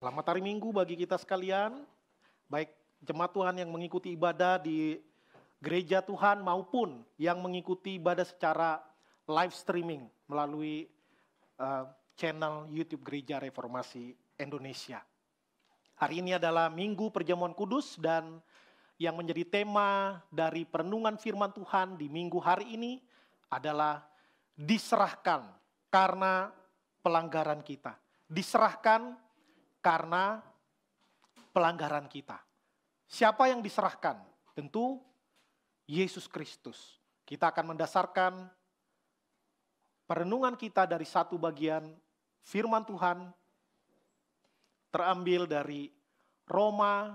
Selamat hari Minggu bagi kita sekalian, baik jemaat Tuhan yang mengikuti ibadah di gereja Tuhan maupun yang mengikuti ibadah secara live streaming melalui channel YouTube Gereja Reformasi Indonesia. Hari ini adalah Minggu Perjamuan Kudus dan yang menjadi tema dari perenungan firman Tuhan di minggu hari ini adalah diserahkan karena pelanggaran kita. Diserahkan karena pelanggaran kita. Siapa yang diserahkan? Tentu Yesus Kristus. Kita akan mendasarkan perenungan kita dari satu bagian firman Tuhan terambil dari Roma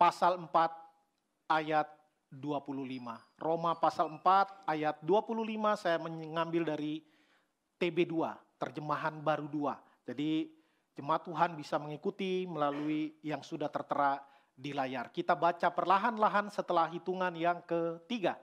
pasal 4 ayat 25. Roma pasal 4 ayat 25 saya mengambil dari TB2, terjemahan baru 2. Jadi jemaat Tuhan bisa mengikuti melalui yang sudah tertera di layar. Kita baca perlahan-lahan setelah hitungan yang ketiga.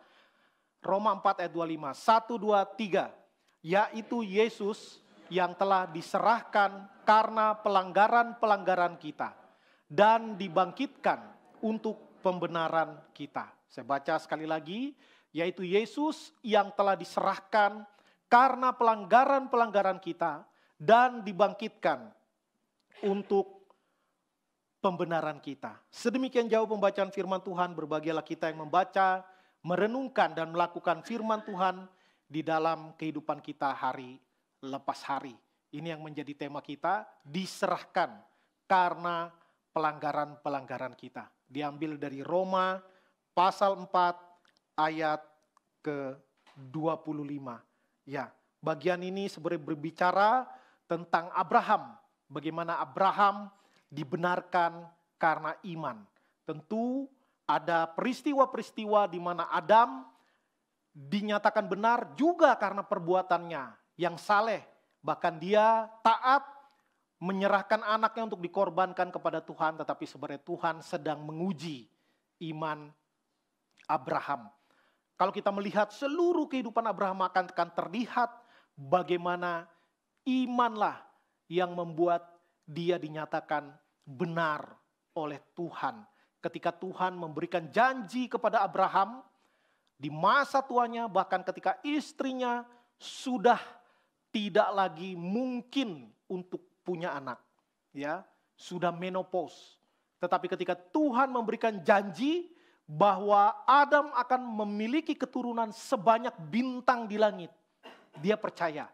Roma 4 ayat 25. 1, 2, 3. Yaitu Yesus yang telah diserahkan karena pelanggaran-pelanggaran kita dan dibangkitkan untuk pembenaran kita. Saya baca sekali lagi, yaitu Yesus yang telah diserahkan karena pelanggaran-pelanggaran kita dan dibangkitkan untuk pembenaran kita. Sedemikian jauh pembacaan firman Tuhan, berbahagialah kita yang membaca, merenungkan dan melakukan firman Tuhan di dalam kehidupan kita hari lepas hari. Ini yang menjadi tema kita, diserahkan karena pelanggaran-pelanggaran kita. Diambil dari Roma pasal 4 ayat ke-25. Ya, bagian ini sebenarnya berbicara tentang Abraham. Bagaimana Abraham dibenarkan karena iman. Tentu ada peristiwa-peristiwa di mana Adam dinyatakan benar juga karena perbuatannya yang saleh. Bahkan dia taat menyerahkan anaknya untuk dikorbankan kepada Tuhan. Tetapi sebenarnya Tuhan sedang menguji iman Abraham. Kalau kita melihat seluruh kehidupan Abraham akan terlihat bagaimana imanlah yang membuat dia dinyatakan benar oleh Tuhan. Ketika Tuhan memberikan janji kepada Abraham di masa tuanya, bahkan ketika istrinya sudah tidak lagi mungkin untuk punya anak, ya, sudah menopause. Tetapi ketika Tuhan memberikan janji bahwa Adam akan memiliki keturunan sebanyak bintang di langit, dia percaya,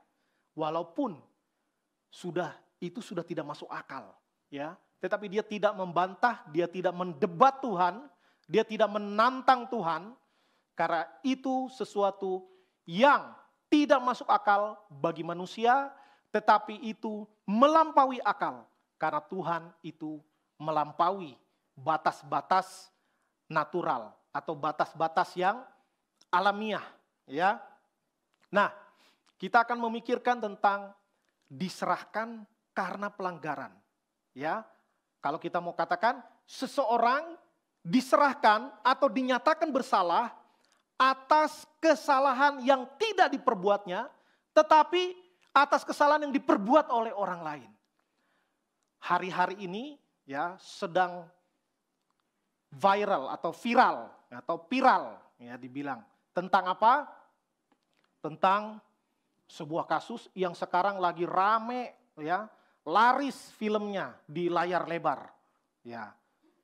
walaupun itu sudah tidak masuk akal, ya. Tetapi dia tidak membantah, dia tidak mendebat Tuhan, dia tidak menantang Tuhan, karena itu sesuatu yang tidak masuk akal bagi manusia, tetapi itu melampaui akal, karena Tuhan itu melampaui batas-batas natural atau batas-batas yang alamiah, ya. Nah, kita akan memikirkan tentang diserahkan karena pelanggaran. Ya, kalau kita mau katakan seseorang diserahkan atau dinyatakan bersalah atas kesalahan yang tidak diperbuatnya, tetapi atas kesalahan yang diperbuat oleh orang lain. Hari-hari ini ya sedang viral ya dibilang. Tentang apa? Tentang sebuah kasus yang sekarang lagi rame, ya, laris filmnya di layar lebar. Ya,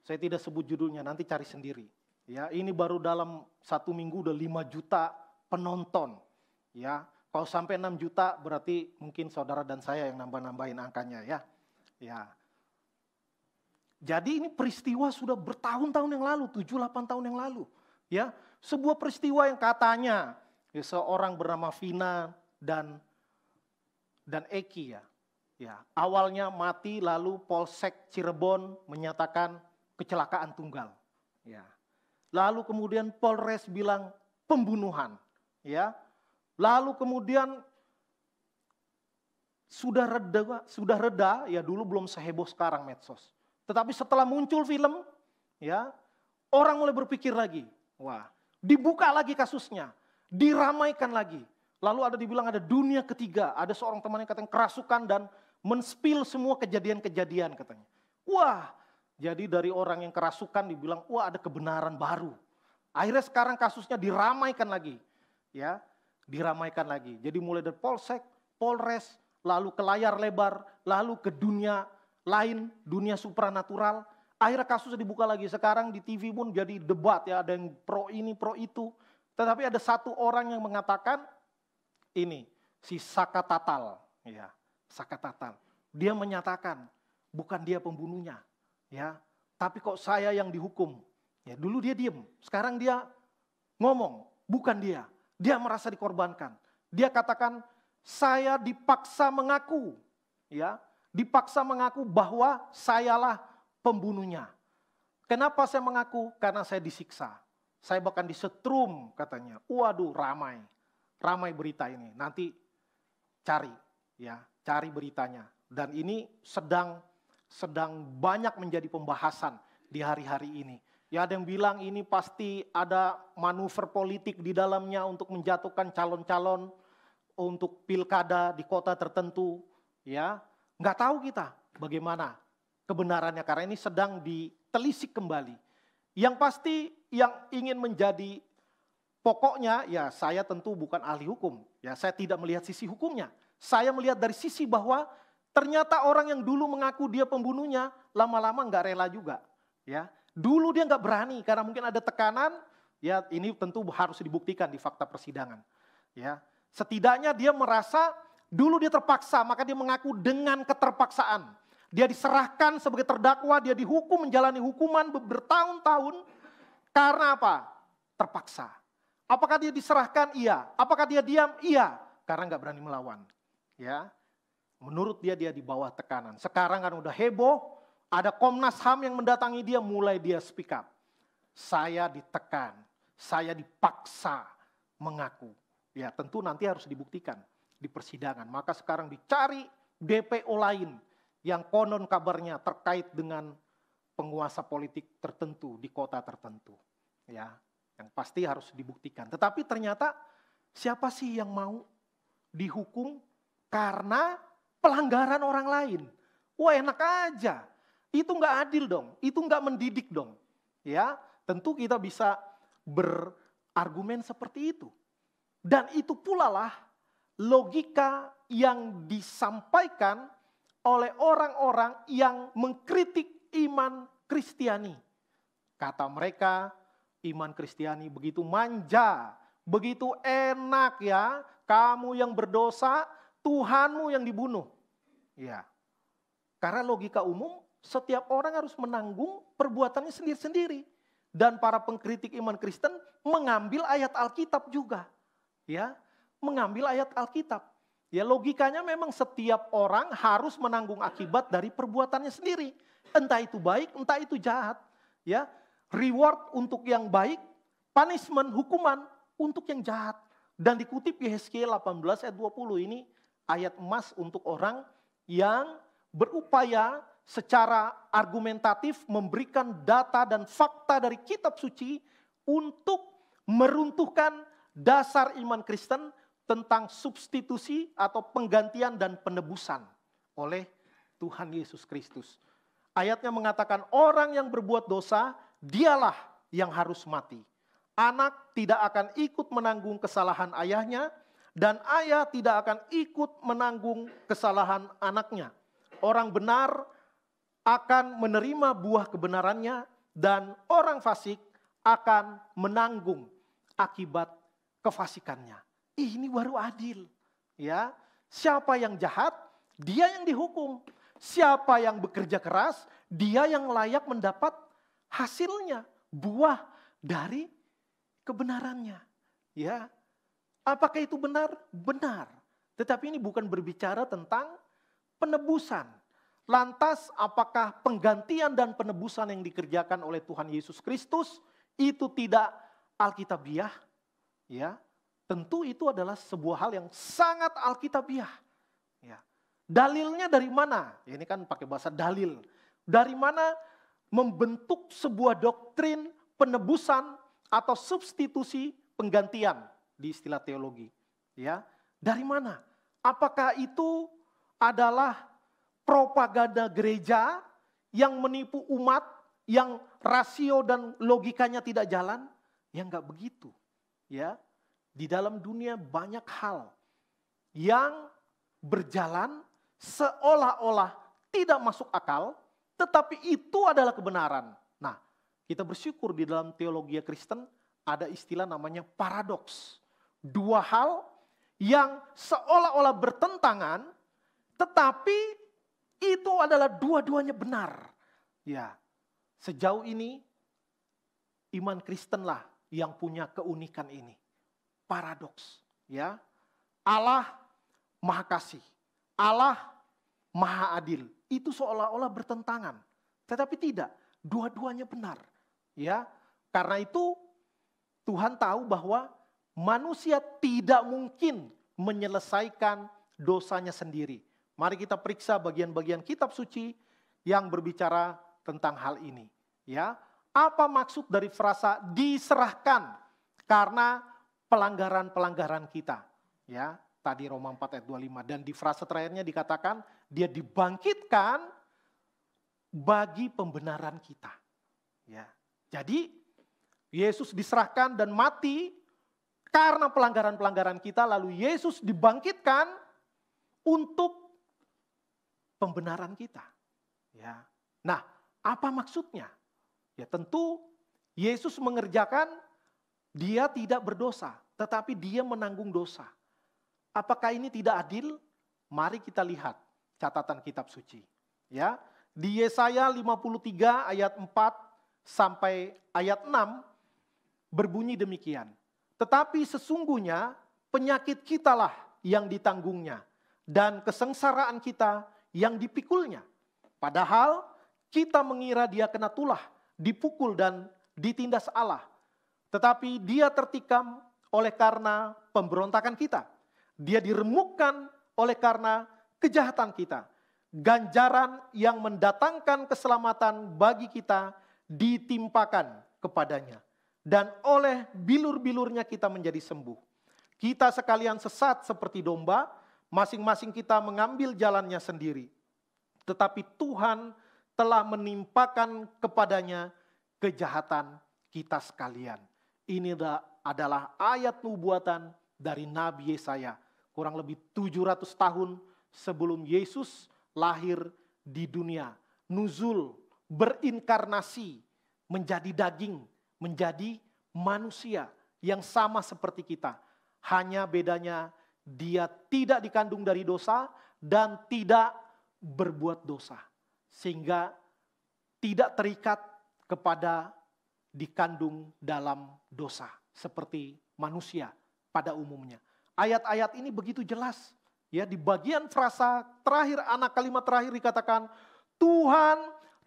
saya tidak sebut judulnya, nanti cari sendiri. Ya, ini baru dalam 1 minggu udah 5 juta penonton. Ya, kalau sampai 6 juta berarti mungkin saudara dan saya yang nambah-nambahin angkanya, ya. Ya. Jadi ini peristiwa sudah bertahun-tahun yang lalu, 7-8 tahun yang lalu. Ya, sebuah peristiwa yang katanya ya, seorang bernama Vina dan Eki, ya. Ya, awalnya mati, lalu Polsek Cirebon menyatakan kecelakaan tunggal. Ya. Lalu kemudian Polres bilang pembunuhan. Ya. Lalu kemudian sudah reda, ya dulu belum seheboh sekarang medsos. Tetapi setelah muncul film, ya, orang mulai berpikir lagi, wah, dibuka lagi kasusnya, diramaikan lagi. Lalu ada dibilang ada dunia ketiga, ada seorang teman yang katanya kerasukan dan men-spill semua kejadian-kejadian katanya. Wah, jadi dari orang yang kerasukan dibilang, wah ada kebenaran baru. Akhirnya sekarang kasusnya diramaikan lagi. Ya, diramaikan lagi. Jadi mulai dari polsek, polres, lalu ke layar lebar, lalu ke dunia lain, dunia supranatural. Akhirnya kasusnya dibuka lagi. Sekarang di TV pun jadi debat ya, ada yang pro ini, pro itu. Tetapi ada satu orang yang mengatakan, ini, si Saka Tatal. Ya, Saka Tatal. Dia menyatakan, bukan dia pembunuhnya. Ya, tapi kok saya yang dihukum. Ya, dulu dia diem, sekarang dia ngomong, bukan dia. Dia merasa dikorbankan. Dia katakan, saya dipaksa mengaku. Ya, dipaksa mengaku bahwa sayalah pembunuhnya. Kenapa saya mengaku? Karena saya disiksa. Saya bahkan disetrum katanya. Waduh, ramai. Ramai berita ini. Nanti cari ya, cari beritanya. Dan ini sedang banyak menjadi pembahasan di hari-hari ini. Ya, ada yang bilang ini pasti ada manuver politik di dalamnya untuk menjatuhkan calon-calon untuk pilkada di kota tertentu. Ya, nggak tahu kita bagaimana kebenarannya karena ini sedang ditelisik kembali. Yang pasti yang ingin menjadi pokoknya, ya saya tentu bukan ahli hukum. Ya, saya tidak melihat sisi hukumnya. Saya melihat dari sisi bahwa ternyata orang yang dulu mengaku dia pembunuhnya lama-lama nggak rela juga. Ya. Dulu dia nggak berani karena mungkin ada tekanan, ya ini tentu harus dibuktikan di fakta persidangan. Ya, setidaknya dia merasa dulu dia terpaksa, maka dia mengaku dengan keterpaksaan. Dia diserahkan sebagai terdakwa, dia dihukum menjalani hukuman bertahun-tahun karena apa? Terpaksa. Apakah dia diserahkan? Iya. Apakah dia diam? Iya. Karena nggak berani melawan. Ya, menurut dia di bawah tekanan. Sekarang kan udah heboh. Ada Komnas HAM yang mendatangi dia, mulai dia speak up. Saya ditekan, saya dipaksa mengaku. Ya tentu nanti harus dibuktikan di persidangan. Maka sekarang dicari DPO lain yang konon kabarnya terkait dengan penguasa politik tertentu di kota tertentu. Ya, yang pasti harus dibuktikan. Tetapi ternyata siapa sih yang mau dihukum karena pelanggaran orang lain? Wah enak aja. Itu nggak adil dong, itu nggak mendidik dong. Ya, tentu kita bisa berargumen seperti itu. Dan itu pula lah logika yang disampaikan oleh orang-orang yang mengkritik iman Kristiani. Kata mereka, iman Kristiani begitu manja, begitu enak ya, kamu yang berdosa, Tuhanmu yang dibunuh. Ya, karena logika umum, setiap orang harus menanggung perbuatannya sendiri-sendiri. Dan para pengkritik iman Kristen mengambil ayat Alkitab juga. Ya, mengambil ayat Alkitab. Ya logikanya memang setiap orang harus menanggung akibat dari perbuatannya sendiri. Entah itu baik, entah itu jahat. Ya, reward untuk yang baik, punishment, hukuman untuk yang jahat. Dan dikutip Yehezkiel 18 ayat 20 ini ayat emas untuk orang yang berupaya secara argumentatif memberikan data dan fakta dari kitab suci untuk meruntuhkan dasar iman Kristen tentang substitusi atau penggantian dan penebusan oleh Tuhan Yesus Kristus. Ayatnya mengatakan orang yang berbuat dosa, dialah yang harus mati. Anak tidak akan ikut menanggung kesalahan ayahnya dan ayah tidak akan ikut menanggung kesalahan anaknya. Orang benar akan menerima buah kebenarannya dan orang fasik akan menanggung akibat kefasikannya. Ini baru adil. Ya, siapa yang jahat, dia yang dihukum. Siapa yang bekerja keras, dia yang layak mendapat hasilnya, buah dari kebenarannya. Ya, apakah itu benar? Benar. Tetapi ini bukan berbicara tentang penebusan. Lantas apakah penggantian dan penebusan yang dikerjakan oleh Tuhan Yesus Kristus itu tidak alkitabiah? Ya, tentu itu adalah sebuah hal yang sangat alkitabiah. Ya. Dalilnya dari mana? Ya, ini kan pakai bahasa dalil. Dari mana membentuk sebuah doktrin penebusan atau substitusi penggantian di istilah teologi? Ya, dari mana? Apakah itu adalah propaganda gereja yang menipu umat, yang rasio dan logikanya tidak jalan? Ya enggak begitu. Ya, di dalam dunia banyak hal yang berjalan seolah-olah tidak masuk akal, tetapi itu adalah kebenaran. Nah, kita bersyukur di dalam teologi Kristen ada istilah namanya paradoks. Dua hal yang seolah-olah bertentangan, tetapi itu adalah dua-duanya benar. Ya, sejauh ini iman Kristenlah yang punya keunikan ini. Paradoks, ya. Allah Maha Kasih, Allah Maha Adil. Itu seolah-olah bertentangan, tetapi tidak, dua-duanya benar, ya. Karena itu Tuhan tahu bahwa manusia tidak mungkin menyelesaikan dosanya sendiri. Mari kita periksa bagian-bagian kitab suci yang berbicara tentang hal ini, ya. Apa maksud dari frasa diserahkan karena pelanggaran-pelanggaran kita? Ya, tadi Roma 4 ayat 25. Dan di frasa terakhirnya dikatakan dia dibangkitkan bagi pembenaran kita. Ya. Jadi Yesus diserahkan dan mati karena pelanggaran-pelanggaran kita, lalu Yesus dibangkitkan untuk pembenaran kita. Ya. Nah, apa maksudnya? Ya tentu Yesus mengerjakan, dia tidak berdosa, tetapi dia menanggung dosa. Apakah ini tidak adil? Mari kita lihat catatan kitab suci. Ya, di Yesaya 53 ayat 4 sampai ayat 6 berbunyi demikian. Tetapi sesungguhnya penyakit kitalah yang ditanggungnya dan kesengsaraan kita yang dipikulnya. Padahal kita mengira dia kena tulah, dipukul dan ditindas Allah. Tetapi dia tertikam oleh karena pemberontakan kita. Dia diremukkan oleh karena kejahatan kita. Ganjaran yang mendatangkan keselamatan bagi kita ditimpakan kepadanya. Dan oleh bilur-bilurnya kita menjadi sembuh. Kita sekalian sesat seperti domba, masing-masing kita mengambil jalannya sendiri. Tetapi Tuhan telah menimpakan kepadanya kejahatan kita sekalian. Ini adalah ayat nubuatan dari Nabi Yesaya. Kurang lebih 700 tahun sebelum Yesus lahir di dunia. Nuzul, berinkarnasi, menjadi daging, menjadi manusia yang sama seperti kita. Hanya bedanya dia tidak dikandung dari dosa dan tidak berbuat dosa. Sehingga tidak terikat kepada dikandung dalam dosa seperti manusia pada umumnya. Ayat-ayat ini begitu jelas. Ya, di bagian frasa terakhir, anak kalimat terakhir dikatakan Tuhan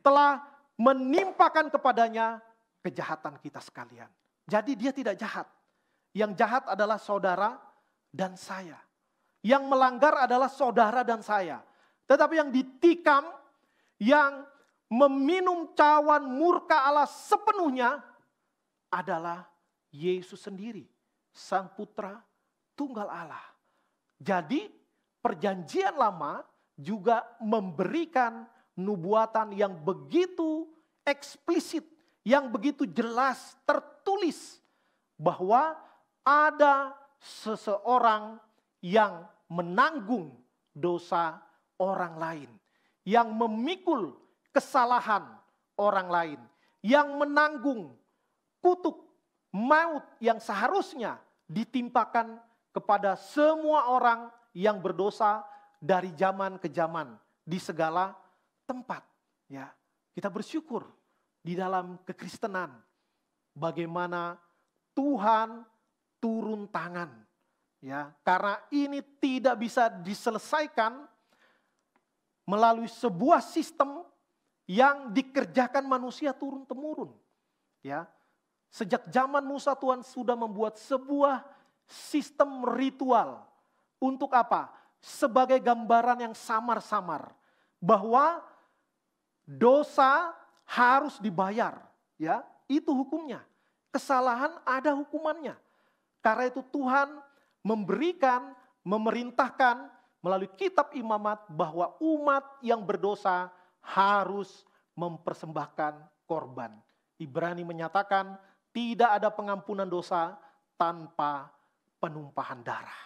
telah menimpakan kepadanya kejahatan kita sekalian. Jadi dia tidak jahat. Yang jahat adalah saudara dan saya. Yang melanggar adalah saudara dan saya. Tetapi yang ditikam, yang meminum cawan murka Allah sepenuhnya adalah Yesus sendiri, Sang Putra Tunggal Allah. Jadi perjanjian lama juga memberikan nubuatan yang begitu eksplisit, yang begitu jelas tertulis bahwa ada seseorang yang menanggung dosa orang lain, yang memikul kesalahan orang lain, yang menanggung kutuk maut yang seharusnya ditimpakan kepada semua orang yang berdosa dari zaman ke zaman di segala tempat. Ya, kita bersyukur di dalam kekristenan bagaimana Tuhan turun tangan. Ya, karena ini tidak bisa diselesaikan melalui sebuah sistem yang dikerjakan manusia turun-temurun. Ya, sejak zaman Musa Tuhan sudah membuat sebuah sistem ritual. Untuk apa? Sebagai gambaran yang samar-samar bahwa dosa harus dibayar. Ya, itu hukumnya. Kesalahan ada hukumannya. Karena itu Tuhan memberikan, memerintahkan melalui kitab imamat bahwa umat yang berdosa harus mempersembahkan korban. Ibrani menyatakan tidak ada pengampunan dosa tanpa penumpahan darah.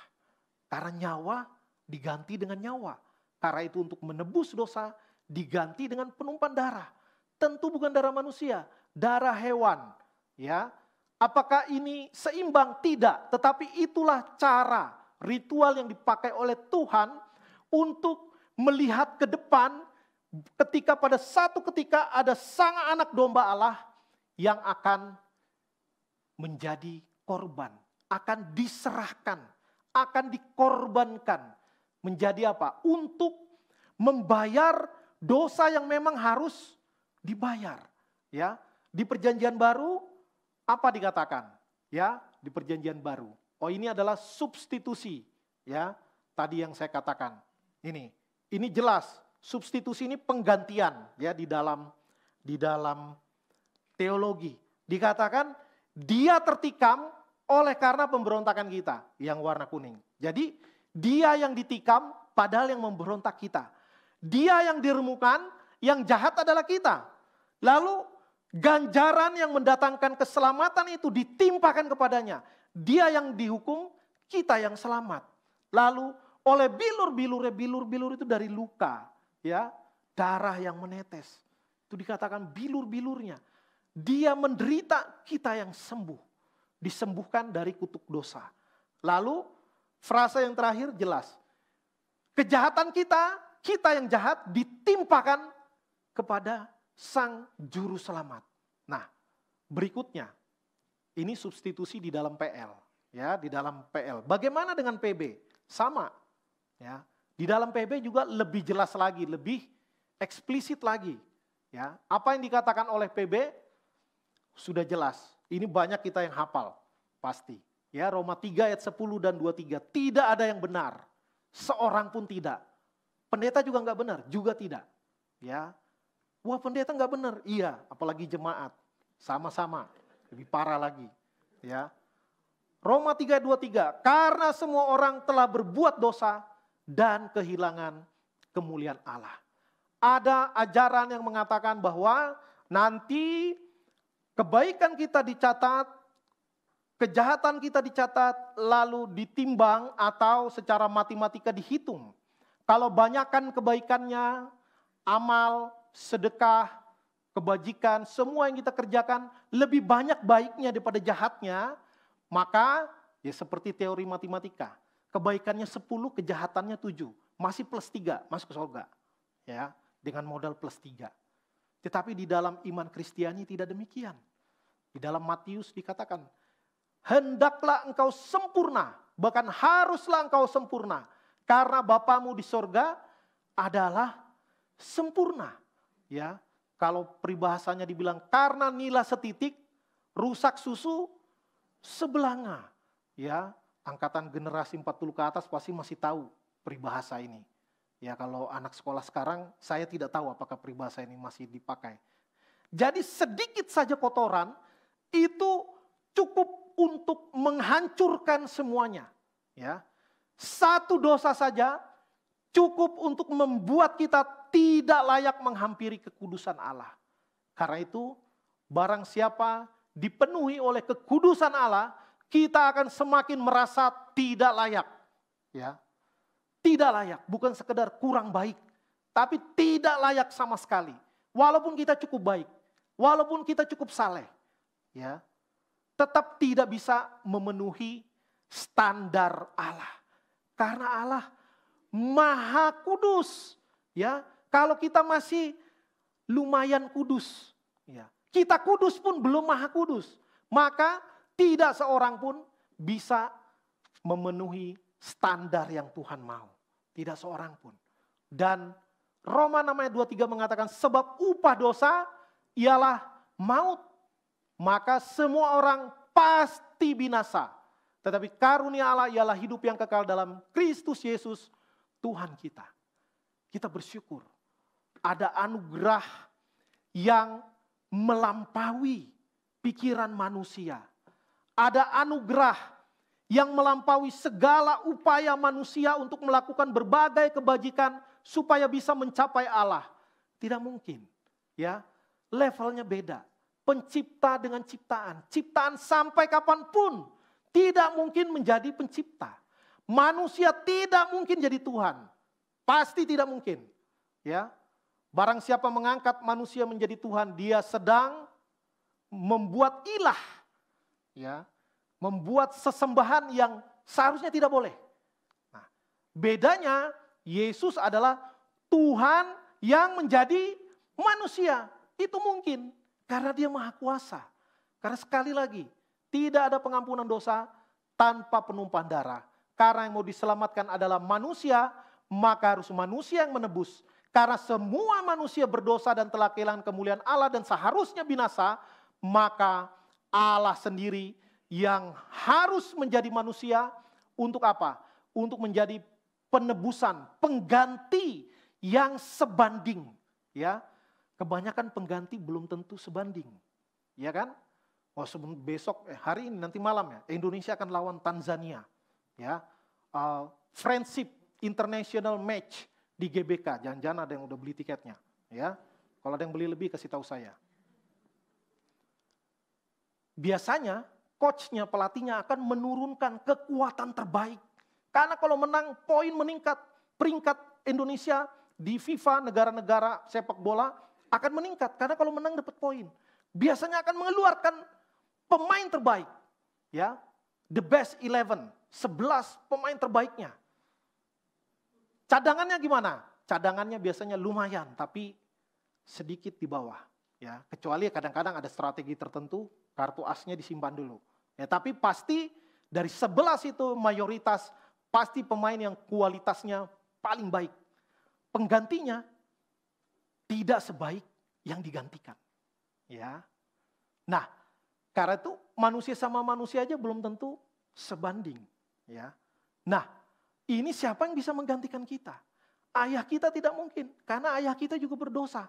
Karena nyawa diganti dengan nyawa. Karena itu untuk menebus dosa diganti dengan penumpahan darah. Tentu bukan darah manusia, darah hewan. Ya, apakah ini seimbang? Tidak. Tetapi itulah cara, ritual yang dipakai oleh Tuhan untuk melihat ke depan ketika pada satu ketika ada sang anak domba Allah yang akan menjadi korban, akan diserahkan, akan dikorbankan. Menjadi apa? Untuk membayar dosa yang memang harus dibayar. Ya, di perjanjian baru apa dikatakan? Ya, di perjanjian baru. Oh, ini adalah substitusi. Ya, tadi yang saya katakan. Ini jelas. Substitusi ini penggantian ya di dalam teologi. Dikatakan dia tertikam oleh karena pemberontakan kita yang warna kuning. Jadi dia yang ditikam padahal yang memberontak kita. Dia yang diremukan, yang jahat adalah kita. Lalu ganjaran yang mendatangkan keselamatan itu ditimpakan kepadanya. Dia yang dihukum, kita yang selamat. Lalu oleh bilur itu dari luka, ya, darah yang menetes. Itu dikatakan bilur-bilurnya. Dia menderita, kita yang sembuh. Disembuhkan dari kutuk dosa. Lalu frasa yang terakhir jelas. Kejahatan kita yang jahat ditimpakan kepada sang juru selamat. Nah, berikutnya ini substitusi di dalam PL, ya, di dalam PL. Bagaimana dengan PB? Sama, ya. Di dalam PB juga lebih jelas lagi, lebih eksplisit lagi, ya. Apa yang dikatakan oleh PB sudah jelas. Ini banyak kita yang hafal, pasti. Ya, Roma 3 ayat 10 dan 23. Tidak ada yang benar, seorang pun tidak. Pendeta juga enggak benar, juga tidak. Ya, wah pendeta enggak benar, iya, apalagi jemaat, sama-sama, lebih parah lagi. Ya, Roma 3 ayat 23, karena semua orang telah berbuat dosa dan kehilangan kemuliaan Allah. Ada ajaran yang mengatakan bahwa nanti kebaikan kita dicatat, kejahatan kita dicatat, lalu ditimbang atau secara matematika dihitung. Kalau banyakkan kebaikannya, amal, sedekah, kebajikan, semua yang kita kerjakan lebih banyak baiknya daripada jahatnya, maka ya seperti teori matematika. Kebaikannya 10, kejahatannya 7. Masih plus 3, masuk ke surga. Ya, dengan modal plus 3. Tetapi di dalam iman Kristiani tidak demikian. Di dalam Matius dikatakan, hendaklah engkau sempurna, bahkan haruslah engkau sempurna. Karena Bapamu di sorga adalah sempurna. Ya, kalau peribahasanya dibilang karena nila setitik, rusak susu sebelanga. Ya, angkatan generasi 40 ke atas pasti masih tahu peribahasa ini. Ya, kalau anak sekolah sekarang saya tidak tahu apakah peribahasa ini masih dipakai. Jadi sedikit saja kotoran itu cukup untuk menghancurkan semuanya. Ya, satu dosa saja cukup untuk membuat kita tidak layak menghampiri kekudusan Allah. Karena itu barang siapa dipenuhi oleh kekudusan Allah, kita akan semakin merasa tidak layak. Ya, tidak layak, bukan sekedar kurang baik, tapi tidak layak sama sekali. Walaupun kita cukup baik, walaupun kita cukup saleh, ya, tetap tidak bisa memenuhi standar Allah. Karena Allah Maha Kudus, ya. Kalau kita masih lumayan kudus, ya. Kita kudus pun belum Maha Kudus, maka tidak seorang pun bisa memenuhi standar yang Tuhan mau. Tidak seorang pun. Dan Roma 6 ayat 23 mengatakan sebab upah dosa ialah maut. Maka semua orang pasti binasa. Tetapi karunia Allah ialah hidup yang kekal dalam Kristus Yesus Tuhan kita. Kita bersyukur ada anugerah yang melampaui pikiran manusia. Ada anugerah yang melampaui segala upaya manusia untuk melakukan berbagai kebajikan supaya bisa mencapai Allah. Tidak mungkin. Ya, levelnya beda. Pencipta dengan ciptaan. Ciptaan sampai kapanpun tidak mungkin menjadi pencipta. Manusia tidak mungkin jadi Tuhan. Pasti tidak mungkin. Ya, barang siapa mengangkat manusia menjadi Tuhan, dia sedang membuat ilah. Ya, membuat sesembahan yang seharusnya tidak boleh. Nah, bedanya Yesus adalah Tuhan yang menjadi manusia. Itu mungkin karena dia maha kuasa. Karena sekali lagi, tidak ada pengampunan dosa tanpa penumpahan darah. Karena yang mau diselamatkan adalah manusia, maka harus manusia yang menebus. Karena semua manusia berdosa dan telah kehilangan kemuliaan Allah dan seharusnya binasa, maka Allah sendiri yang harus menjadi manusia untuk apa? Untuk menjadi penebusan, pengganti yang sebanding. Ya, kebanyakan pengganti belum tentu sebanding, ya kan? Oh, besok, hari ini nanti malam ya, Indonesia akan lawan Tanzania, ya, friendship international match di GBK. Jangan-jangan ada yang udah beli tiketnya, ya. Kalau ada yang beli lebih kasih tahu saya. Biasanya coachnya, pelatihnya akan menurunkan kekuatan terbaik, karena kalau menang poin meningkat, peringkat Indonesia di FIFA negara-negara sepak bola akan meningkat karena kalau menang dapat poin. Biasanya akan mengeluarkan pemain terbaik, ya, the best 11, 11 pemain terbaiknya. Cadangannya gimana? Cadangannya biasanya lumayan tapi sedikit di bawah, ya. Kecuali kadang-kadang ada strategi tertentu, kartu asnya disimpan dulu. Ya, tapi pasti dari 11 itu mayoritas pasti pemain yang kualitasnya paling baik. Penggantinya tidak sebaik yang digantikan. Ya. Nah, karena itu manusia sama manusia aja belum tentu sebanding. Ya. Nah, ini siapa yang bisa menggantikan kita? Ayah kita tidak mungkin, karena ayah kita juga berdosa.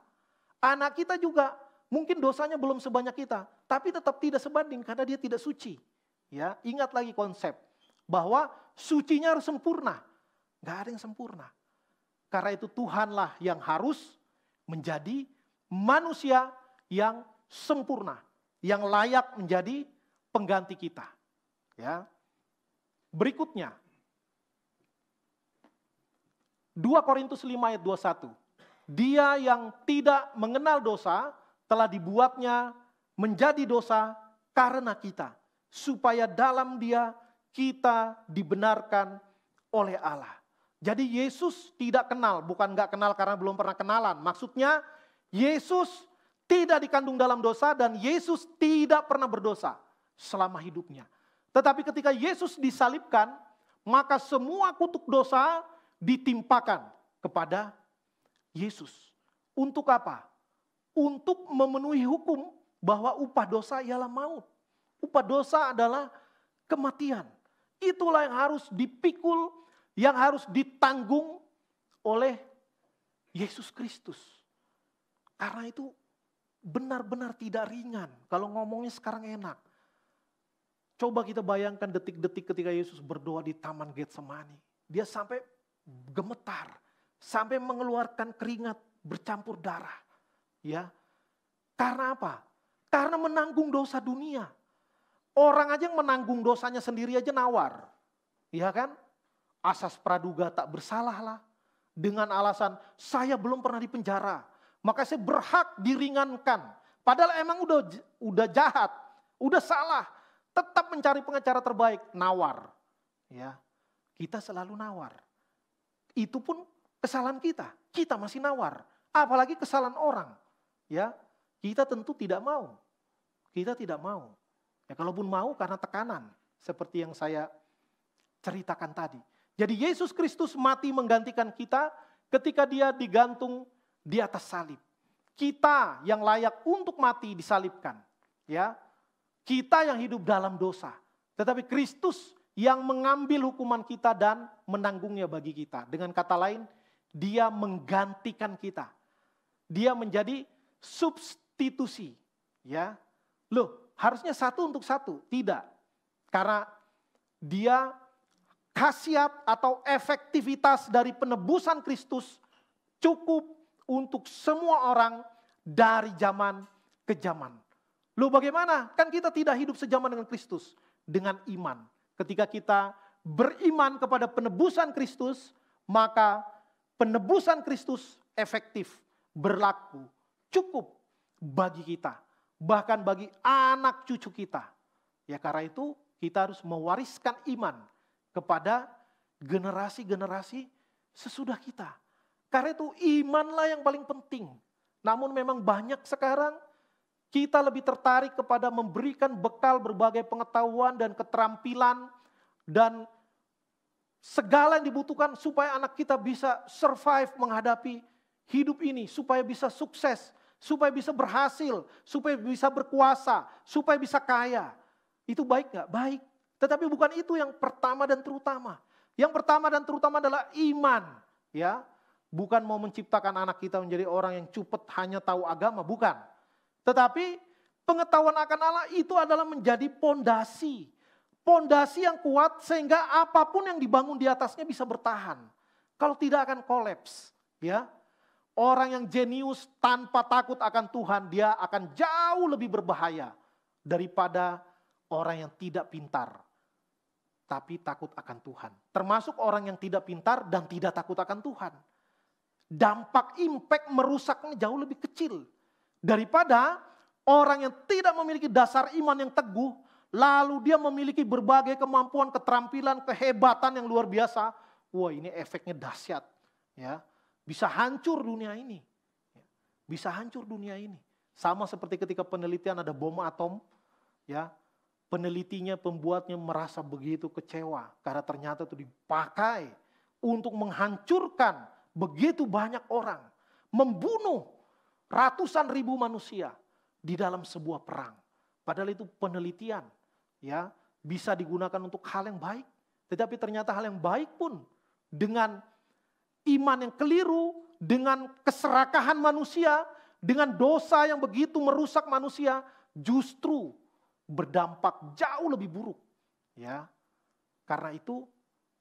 Anak kita juga mungkin dosanya belum sebanyak kita, tapi tetap tidak sebanding karena dia tidak suci. Ya, ingat lagi konsep bahwa sucinya harus sempurna. Gak ada yang sempurna. Karena itu Tuhanlah yang harus menjadi manusia yang sempurna, yang layak menjadi pengganti kita. Ya. Berikutnya, 2 Korintus 5 ayat 21. Dia yang tidak mengenal dosa telah dibuatnya menjadi dosa karena kita, supaya dalam dia kita dibenarkan oleh Allah. Jadi Yesus tidak kenal, bukan gak kenal karena belum pernah kenalan. Maksudnya Yesus tidak dikandung dalam dosa dan Yesus tidak pernah berdosa selama hidupnya. Tetapi ketika Yesus disalibkan, maka semua kutuk dosa ditimpakan kepada Yesus. Untuk apa? Untuk memenuhi hukum bahwa upah dosa ialah maut. Upah dosa adalah kematian. Itulah yang harus dipikul, yang harus ditanggung oleh Yesus Kristus. Karena itu benar-benar tidak ringan. Kalau ngomongnya sekarang enak. Coba kita bayangkan detik-detik ketika Yesus berdoa di Taman Getsemani. Dia sampai gemetar, sampai mengeluarkan keringat bercampur darah. Ya. Karena apa? Karena menanggung dosa dunia. Orang aja yang menanggung dosanya sendiri aja nawar. Iya kan? Asas praduga tak bersalah lah. Dengan alasan saya belum pernah dipenjara, maka saya berhak diringankan. Padahal emang udah jahat, udah salah. Tetap mencari pengacara terbaik, nawar. Ya, kita selalu nawar. Itu pun kesalahan kita masih nawar. Apalagi kesalahan orang. Ya, kita tentu tidak mau. Kita tidak mau. Ya, kalaupun mau karena tekanan, seperti yang saya ceritakan tadi. Jadi Yesus Kristus mati menggantikan kita ketika dia digantung di atas salib. Kita yang layak untuk mati disalibkan. Ya, kita yang hidup dalam dosa. Tetapi Kristus yang mengambil hukuman kita dan menanggungnya bagi kita. Dengan kata lain, dia menggantikan kita. Dia menjadi substitusi. Ya, loh, harusnya satu untuk satu. Tidak. Karena dia khasiat atau efektivitas dari penebusan Kristus cukup untuk semua orang dari zaman ke zaman. Loh bagaimana? Kan kita tidak hidup sejaman dengan Kristus. Dengan iman. Ketika kita beriman kepada penebusan Kristus, maka penebusan Kristus efektif, berlaku, cukup bagi kita. Bahkan bagi anak cucu kita. Ya karena itu kita harus mewariskan iman kepada generasi-generasi sesudah kita. Karena itu imanlah yang paling penting. Namun memang banyak sekarang kita lebih tertarik kepada memberikan bekal berbagai pengetahuan dan keterampilan dan segala yang dibutuhkan supaya anak kita bisa survive menghadapi hidup ini, supaya bisa sukses, supaya bisa berhasil, supaya bisa berkuasa, supaya bisa kaya. Itu baik nggak? Baik. Tetapi bukan itu yang pertama dan terutama. Yang pertama dan terutama adalah iman. Ya, bukan mau menciptakan anak kita menjadi orang yang cupet hanya tahu agama, bukan. Tetapi pengetahuan akan Allah itu adalah menjadi pondasi. Pondasi yang kuat sehingga apapun yang dibangun di atasnya bisa bertahan. Kalau tidak akan kolaps. Ya. Orang yang jenius tanpa takut akan Tuhan, dia akan jauh lebih berbahaya daripada orang yang tidak pintar tapi takut akan Tuhan. Termasuk orang yang tidak pintar dan tidak takut akan Tuhan. Dampak, impact merusaknya jauh lebih kecil daripada orang yang tidak memiliki dasar iman yang teguh, lalu dia memiliki berbagai kemampuan, keterampilan, kehebatan yang luar biasa. Wah, ini efeknya dahsyat. Ya, bisa hancur dunia ini. Bisa hancur dunia ini. Sama seperti ketika penelitian ada bom atom, ya. Penelitinya, pembuatnya merasa begitu kecewa karena ternyata itu dipakai untuk menghancurkan begitu banyak orang, membunuh ratusan ribu manusia di dalam sebuah perang. Padahal itu penelitian, ya, bisa digunakan untuk hal yang baik. Tetapi ternyata hal yang baik pun dengan iman yang keliru, dengan keserakahan manusia, dengan dosa yang begitu merusak manusia, justru berdampak jauh lebih buruk. Ya, karena itu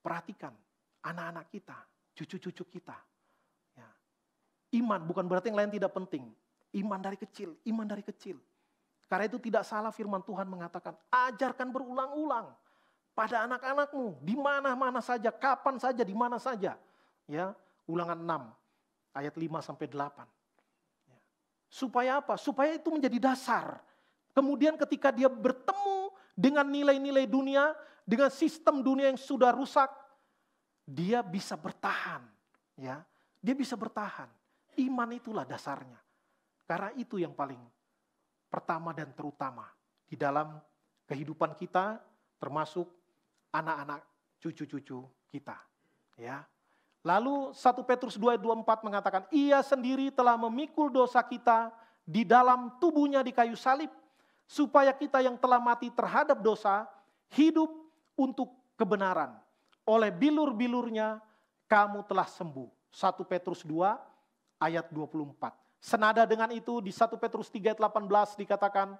perhatikan anak-anak kita, cucu-cucu kita. Ya. Iman bukan berarti yang lain tidak penting. Iman dari kecil, iman dari kecil. Karena itu tidak salah firman Tuhan mengatakan, ajarkan berulang-ulang pada anak-anakmu, di mana-mana saja, kapan saja, di mana saja. Ya, Ulangan 6 ayat 5 sampai 8. Ya. Supaya apa? Supaya itu menjadi dasar. Kemudian ketika dia bertemu dengan nilai-nilai dunia, dengan sistem dunia yang sudah rusak, dia bisa bertahan. Ya, dia bisa bertahan. Iman itulah dasarnya. Karena itu yang paling pertama dan terutama di dalam kehidupan kita, termasuk anak-anak cucu-cucu kita. Ya. Lalu 1 Petrus 2 ayat 24 mengatakan, ia sendiri telah memikul dosa kita di dalam tubuhnya di kayu salib, supaya kita yang telah mati terhadap dosa, hidup untuk kebenaran. Oleh bilur-bilurnya kamu telah sembuh. 1 Petrus 2 ayat 24. Senada dengan itu di 1 Petrus 3 ayat 18 dikatakan,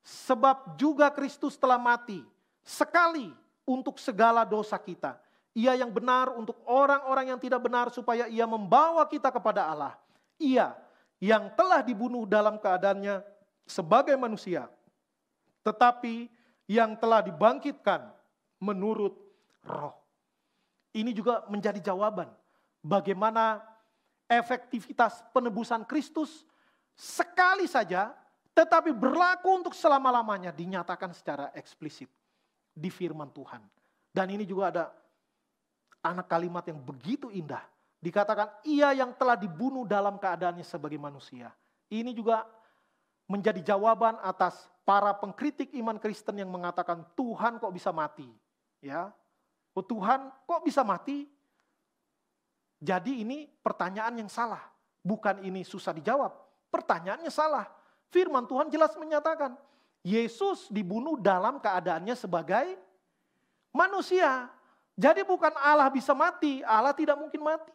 sebab juga Kristus telah mati sekali untuk segala dosa kita. Ia yang benar untuk orang-orang yang tidak benar supaya ia membawa kita kepada Allah. Ia yang telah dibunuh dalam keadaannya sebagai manusia, tetapi yang telah dibangkitkan menurut roh. Ini juga menjadi jawaban bagaimana efektivitas penebusan Kristus sekali saja, tetapi berlaku untuk selama-lamanya, dinyatakan secara eksplisit di firman Tuhan. Dan ini juga ada anak kalimat yang begitu indah. Dikatakan ia yang telah dibunuh dalam keadaannya sebagai manusia. Ini juga menjadi jawaban atas para pengkritik iman Kristen yang mengatakan Tuhan kok bisa mati. Ya, oh Tuhan kok bisa mati? Jadi ini pertanyaan yang salah. Bukan ini susah dijawab. Pertanyaannya salah. Firman Tuhan jelas menyatakan Yesus dibunuh dalam keadaannya sebagai manusia. Jadi bukan Allah bisa mati, Allah tidak mungkin mati.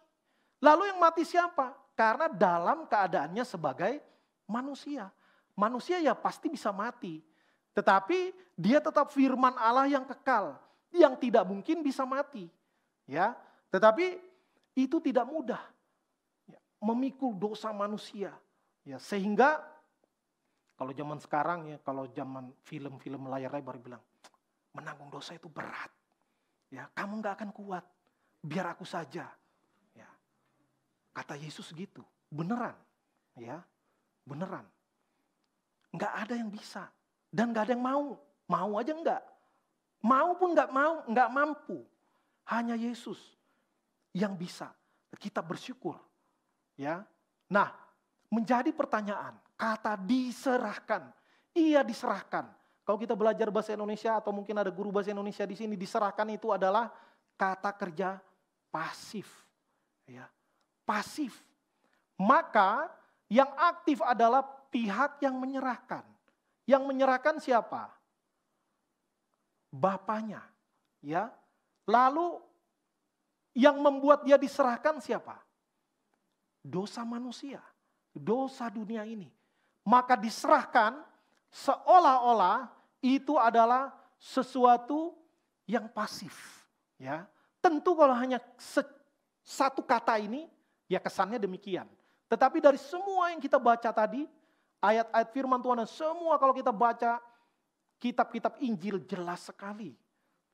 Lalu yang mati siapa? Karena dalam keadaannya sebagai manusia. Manusia ya pasti bisa mati. Tetapi dia tetap firman Allah yang kekal, yang tidak mungkin bisa mati. Ya, tetapi itu tidak mudah. Memikul dosa manusia. Ya, sehingga kalau zaman sekarang ya, kalau zaman film-film layar lebar bilang, menanggung dosa itu berat. Ya, kamu nggak akan kuat. Biar aku saja. Ya. Kata Yesus gitu. Beneran. Ya, beneran. Nggak ada yang bisa. Dan nggak ada yang mau. Mau aja enggak. Mau pun nggak mau, nggak mampu. Hanya Yesus yang bisa. Kita bersyukur. Ya. Nah, menjadi pertanyaan, kata diserahkan. Ia diserahkan. Kalau kita belajar bahasa Indonesia atau mungkin ada guru bahasa Indonesia di sini, diserahkan itu adalah kata kerja pasif. Ya, pasif. Maka yang aktif adalah pihak yang menyerahkan. Yang menyerahkan siapa? Bapaknya. Ya. Lalu yang membuat dia diserahkan siapa? Dosa manusia. Dosa dunia ini. Maka diserahkan seolah-olah itu adalah sesuatu yang pasif. Ya. Tentu kalau hanya satu kata ini, ya kesannya demikian. Tetapi dari semua yang kita baca tadi, ayat-ayat firman Tuhan dan semua kalau kita baca kitab-kitab Injil jelas sekali.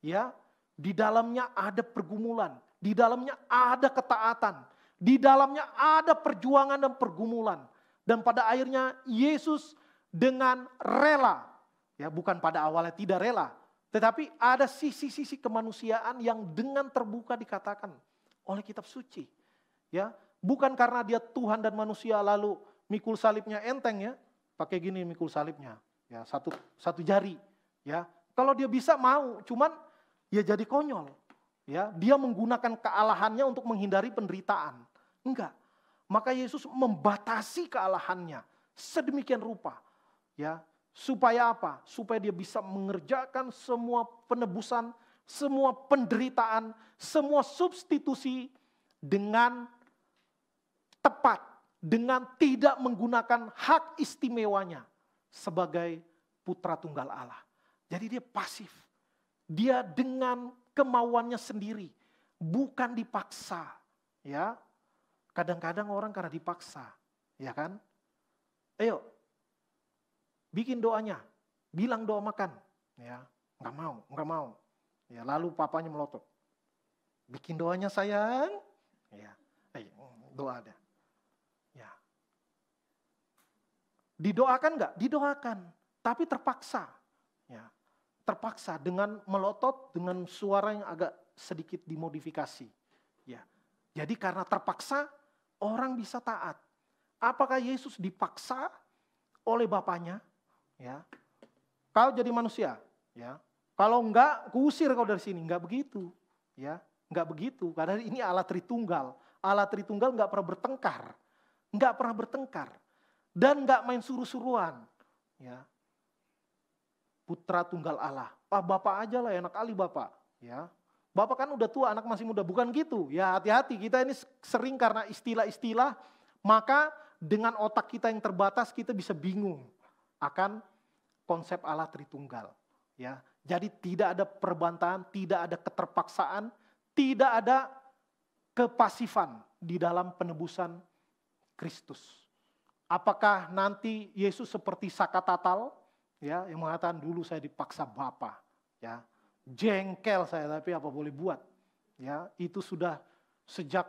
Ya, di dalamnya ada pergumulan, di dalamnya ada ketaatan, di dalamnya ada perjuangan dan pergumulan. Dan pada akhirnya Yesus dengan rela, ya bukan pada awalnya tidak rela, tetapi ada sisi-sisi kemanusiaan yang dengan terbuka dikatakan oleh kitab suci. Ya, bukan karena dia Tuhan dan manusia lalu mikul salibnya enteng ya, pakai gini mikul salibnya, ya satu jari, ya. Kalau dia bisa mau, cuman ya jadi konyol, ya. Dia menggunakan kealahannya untuk menghindari penderitaan, enggak. Maka Yesus membatasi kealahannya sedemikian rupa, ya. Supaya apa? Supaya dia bisa mengerjakan semua penebusan, semua penderitaan, semua substitusi dengan tepat, dengan tidak menggunakan hak istimewanya sebagai putra tunggal Allah. Jadi dia pasif. Dia dengan kemauannya sendiri, bukan dipaksa, ya. Kadang-kadang orang karena dipaksa, ya kan? Ayo, bikin doanya, bilang doa makan, ya, nggak mau, ya. Lalu papanya melotot, bikin doanya sayang, ya, ayo doa ada, ya. Didoakan nggak? Didoakan, tapi terpaksa, ya, terpaksa dengan melotot dengan suara yang agak sedikit dimodifikasi, ya. Jadi karena terpaksa orang bisa taat. Apakah Yesus dipaksa oleh Bapaknya? Ya, kau jadi manusia, ya. Kalau enggak, kuusir kau dari sini. Enggak begitu, ya. Enggak begitu. Karena ini Allah Tritunggal. Allah Tritunggal enggak pernah bertengkar, enggak pernah bertengkar, dan enggak main suruh-suruan, ya. Putra Tunggal Allah. Bapak aja lah, enak kali Bapak, ya. Bapak kan udah tua, anak masih muda. Bukan gitu. Ya hati-hati, kita ini sering karena istilah-istilah, maka dengan otak kita yang terbatas kita bisa bingung akan konsep Allah Tritunggal. Ya, jadi tidak ada perbantahan, tidak ada keterpaksaan, tidak ada kepasifan di dalam penebusan Kristus. Apakah nanti Yesus seperti Saka Tatal, ya, yang mengatakan dulu saya dipaksa Bapa, ya. Jengkel saya, tapi apa boleh buat, ya. Itu sudah sejak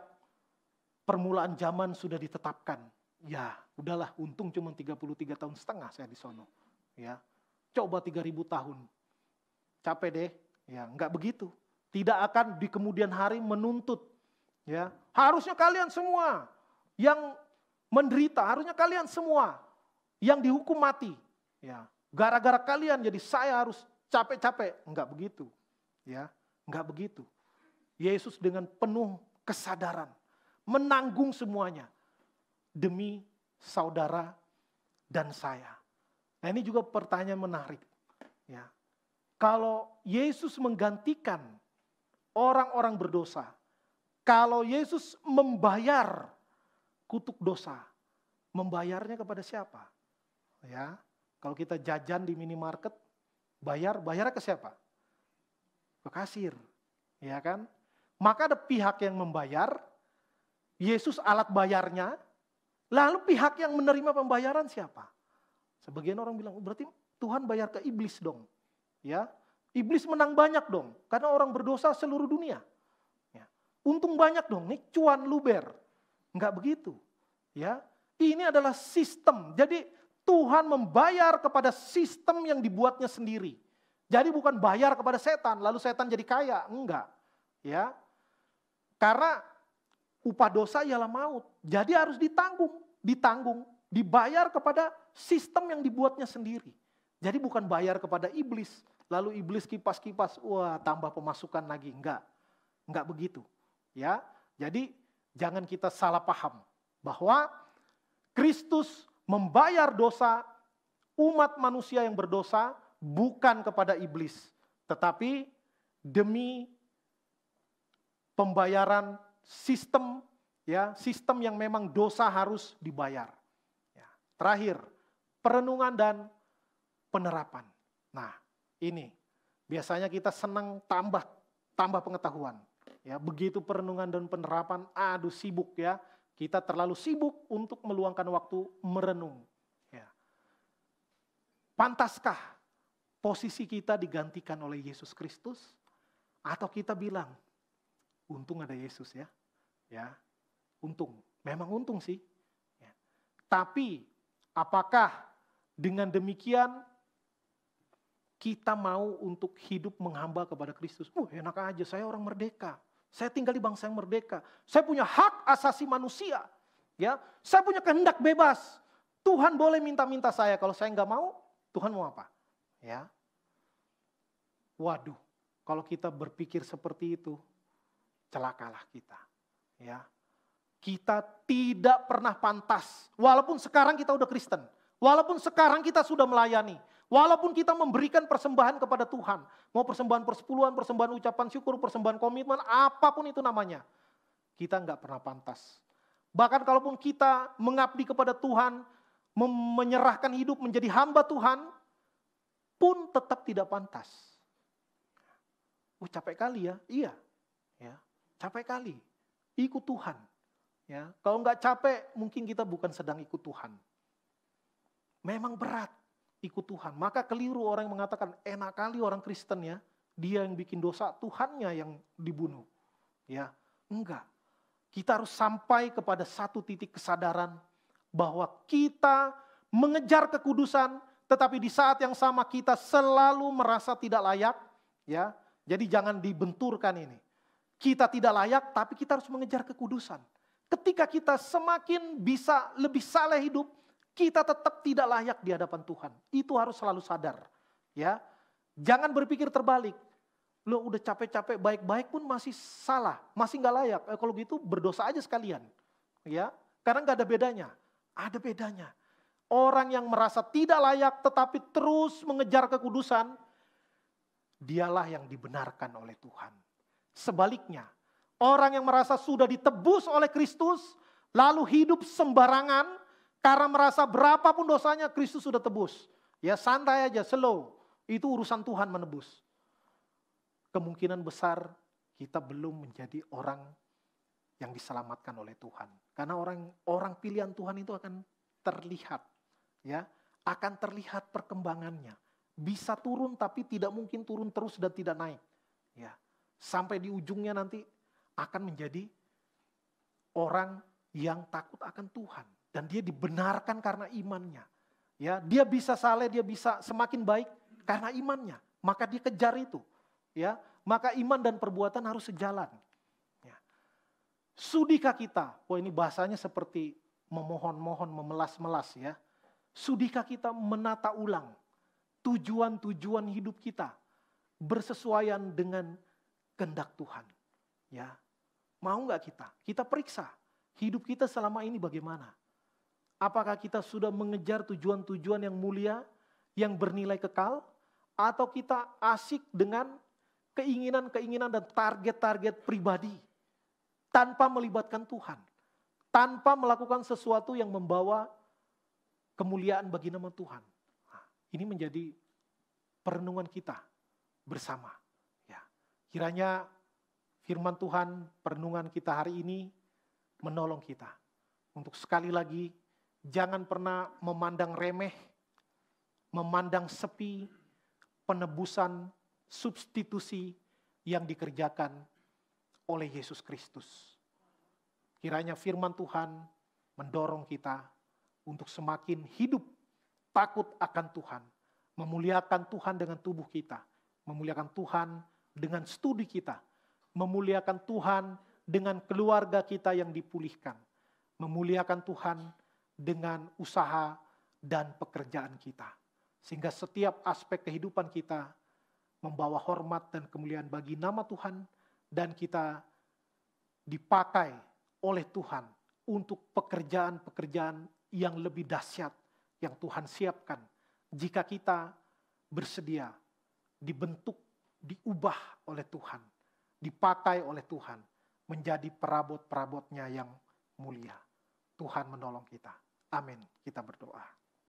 permulaan zaman sudah ditetapkan. Ya, udahlah, untung cuma 33 tahun setengah saya di sono, ya. Coba 3000 tahun. Capek deh, ya, enggak begitu. Tidak akan di kemudian hari menuntut, ya. Harusnya kalian semua yang menderita, harusnya kalian semua yang dihukum mati, ya. Gara-gara kalian jadi saya harus capek-capek, enggak begitu, ya, enggak begitu. Yesus dengan penuh kesadaran menanggung semuanya demi saudara dan saya. Nah, ini juga pertanyaan menarik, ya. Kalau Yesus menggantikan orang-orang berdosa, kalau Yesus membayar kutuk dosa, membayarnya kepada siapa? Ya, kalau kita jajan di minimarket, bayarnya ke siapa? Ke kasir, ya kan? Maka ada pihak yang membayar, Yesus alat bayarnya, Lalu pihak yang menerima pembayaran siapa? Sebagian orang bilang, berarti Tuhan bayar ke iblis dong. Ya, iblis menang banyak dong, karena orang berdosa seluruh dunia. Ya, untung banyak dong, nih cuan luber. Enggak begitu. Ya, ini adalah sistem. Jadi Tuhan membayar kepada sistem yang dibuatnya sendiri. Jadi bukan bayar kepada setan, lalu setan jadi kaya. Enggak. Ya, karena upah dosa ialah maut. Jadi harus ditanggung, dibayar kepada sistem yang dibuatnya sendiri. Jadi bukan bayar kepada iblis, lalu iblis kipas-kipas, wah tambah pemasukan lagi. Enggak begitu. Ya, jadi jangan kita salah paham bahwa Kristus membayar dosa umat manusia yang berdosa bukan kepada iblis, tetapi demi pembayaran sistem, ya, sistem yang memang dosa harus dibayar. Ya. Terakhir, perenungan dan penerapan. Nah, ini biasanya kita senang tambah pengetahuan. Ya, begitu perenungan dan penerapan, aduh sibuk ya. Kita terlalu sibuk untuk meluangkan waktu merenung. Ya. Pantaskah posisi kita digantikan oleh Yesus Kristus? Atau kita bilang, untung ada Yesus ya. Ya, untung. Memang untung sih. Ya. Tapi apakah dengan demikian kita mau untuk hidup menghamba kepada Kristus? Enak aja, saya orang merdeka. Saya tinggal di bangsa yang merdeka. Saya punya hak asasi manusia. Ya, saya punya kehendak bebas. Tuhan boleh minta-minta saya. Kalau saya nggak mau, Tuhan mau apa? Ya. Waduh, kalau kita berpikir seperti itu, celakalah kita. Ya. Kita tidak pernah pantas. Walaupun sekarang kita udah Kristen. Walaupun sekarang kita sudah melayani. Walaupun kita memberikan persembahan kepada Tuhan. Mau persembahan persepuluhan, persembahan ucapan syukur, persembahan komitmen, apapun itu namanya. Kita nggak pernah pantas. Bahkan kalaupun kita mengabdi kepada Tuhan, menyerahkan hidup menjadi hamba Tuhan, pun tetap tidak pantas. Capek kali ya? Iya. Ya, capek kali. Ikut Tuhan. Ya, kalau nggak capek, mungkin kita bukan sedang ikut Tuhan. Memang berat ikut Tuhan. Maka keliru orang yang mengatakan, enak kali orang Kristen ya, dia yang bikin dosa, Tuhannya yang dibunuh. Ya, enggak. Kita harus sampai kepada satu titik kesadaran bahwa kita mengejar kekudusan, tetapi di saat yang sama kita selalu merasa tidak layak. Ya, jadi jangan dibenturkan ini. Kita tidak layak, tapi kita harus mengejar kekudusan. Ketika kita semakin bisa lebih saleh hidup, kita tetap tidak layak di hadapan Tuhan. Itu harus selalu sadar. Ya, jangan berpikir terbalik. Lo udah capek-capek baik-baik pun masih salah, masih nggak layak. Kalau gitu berdosa aja sekalian. Ya, karena nggak ada bedanya. Ada bedanya. Orang yang merasa tidak layak tetapi terus mengejar kekudusan, dialah yang dibenarkan oleh Tuhan. Sebaliknya, orang yang merasa sudah ditebus oleh Kristus, lalu hidup sembarangan, karena merasa berapapun dosanya Kristus sudah tebus. Ya santai aja, slow. Itu urusan Tuhan menebus. Kemungkinan besar kita belum menjadi orang yang diselamatkan oleh Tuhan. Karena orang pilihan Tuhan itu akan terlihat. Ya, akan terlihat perkembangannya. Bisa turun tapi tidak mungkin turun terus dan tidak naik. Ya, sampai di ujungnya nanti akan menjadi orang yang takut akan Tuhan. Dan dia dibenarkan karena imannya. Ya, dia bisa saleh, dia bisa semakin baik karena imannya. Maka dia kejar itu. Ya, maka iman dan perbuatan harus sejalan. Ya. Sudikah kita? Ini bahasanya seperti memohon-mohon, memelas-melas ya. Sudikah kita menata ulang tujuan-tujuan hidup kita bersesuaian dengan kehendak Tuhan? Ya, mau nggak kita? Kita periksa hidup kita selama ini bagaimana? Apakah kita sudah mengejar tujuan-tujuan yang mulia, yang bernilai kekal, atau kita asik dengan keinginan-keinginan dan target-target pribadi tanpa melibatkan Tuhan, tanpa melakukan sesuatu yang membawa kemuliaan bagi nama Tuhan. Nah, ini menjadi perenungan kita bersama. Ya, kiranya firman Tuhan, perenungan kita hari ini menolong kita untuk sekali lagi jangan pernah memandang remeh, memandang sepi penebusan substitusi yang dikerjakan oleh Yesus Kristus. Kiranya firman Tuhan mendorong kita untuk semakin hidup takut akan Tuhan, memuliakan Tuhan dengan tubuh kita, memuliakan Tuhan dengan studi kita, memuliakan Tuhan dengan keluarga kita yang dipulihkan, memuliakan Tuhan dengan usaha dan pekerjaan kita. Sehingga setiap aspek kehidupan kita membawa hormat dan kemuliaan bagi nama Tuhan, dan kita dipakai oleh Tuhan untuk pekerjaan-pekerjaan yang lebih dahsyat yang Tuhan siapkan jika kita bersedia dibentuk, diubah oleh Tuhan, dipakai oleh Tuhan menjadi perabot-perabotnya yang mulia. Tuhan menolong kita. Amin. Kita berdoa.